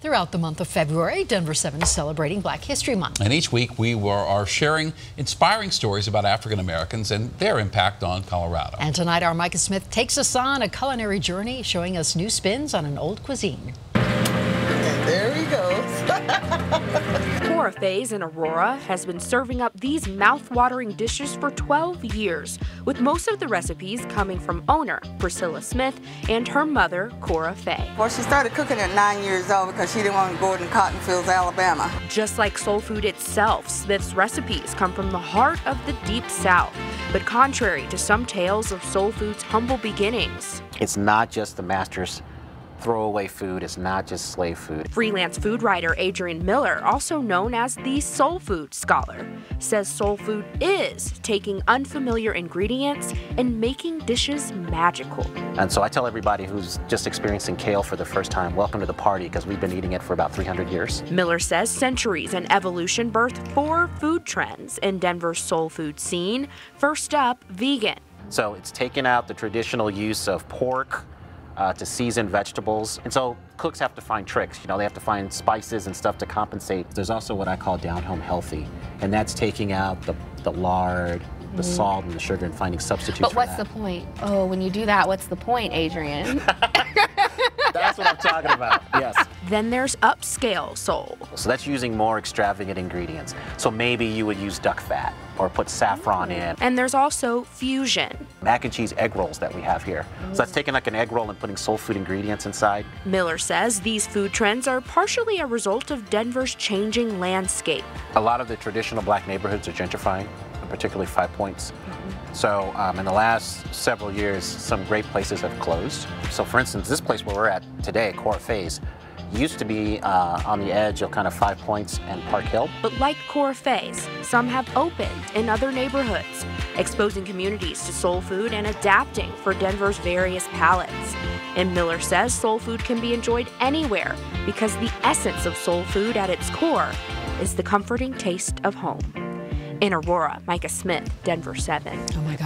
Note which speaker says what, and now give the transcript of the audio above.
Speaker 1: Throughout the month of February, Denver 7 is celebrating Black History Month.
Speaker 2: And each week we are sharing inspiring stories about African Americans and their impact on Colorado.
Speaker 1: And tonight our Micah Smith takes us on a culinary journey showing us new spins on an old cuisine.
Speaker 3: And there he goes.
Speaker 4: Cora Faye's in Aurora has been serving up these mouth-watering dishes for 12 years, with most of the recipes coming from owner Priscilla Smith and her mother, Cora Faye.
Speaker 3: Well, she started cooking at 9 years old because she didn't want to go in cotton fields, Alabama.
Speaker 4: Just like soul food itself, Smith's recipes come from the heart of the Deep South. But contrary to some tales of soul food's humble beginnings,
Speaker 5: it's not just the master's throwaway food, it's not just slave food.
Speaker 4: Freelance food writer Adrian Miller, also known as the soul food scholar, says soul food is taking unfamiliar ingredients and making dishes magical.
Speaker 5: And so I tell everybody who's just experiencing kale for the first time, welcome to the party, because we've been eating it for about 300 years.
Speaker 4: Miller says centuries and evolution birthed 4 food trends in Denver's soul food scene. First up, vegan.
Speaker 5: So it's taken out the traditional use of pork to season vegetables. And so cooks have to find tricks. You know, they have to find spices and stuff to compensate. There's also what I call down-home healthy, and that's taking out the lard, the salt, and the sugar and finding substitutes
Speaker 6: But
Speaker 5: for
Speaker 6: what's
Speaker 5: that.
Speaker 6: the point? Oh, when you do that, what's the point, Adrian?
Speaker 5: That's what I'm talking about, yes.
Speaker 4: Then there's upscale soul.
Speaker 5: So that's using more extravagant ingredients. So maybe you would use duck fat or put saffron in.
Speaker 4: And there's also fusion.
Speaker 5: Mac and cheese egg rolls that we have here. So that's taking like an egg roll and putting soul food ingredients inside.
Speaker 4: Miller says these food trends are partially a result of Denver's changing landscape.
Speaker 5: A lot of the traditional black neighborhoods are gentrifying, particularly 5 Points. So in the last several years, some great places have closed. So for instance, this place where we're at today, Cora Faye's, used to be on the edge of kind of 5 Points and Park Hill.
Speaker 4: But like Cora Faye's, some have opened in other neighborhoods, exposing communities to soul food and adapting for Denver's various palates. And Miller says soul food can be enjoyed anywhere because the essence of soul food at its core is the comforting taste of home. In Aurora, Micah Smith, Denver 7.
Speaker 1: Oh my God.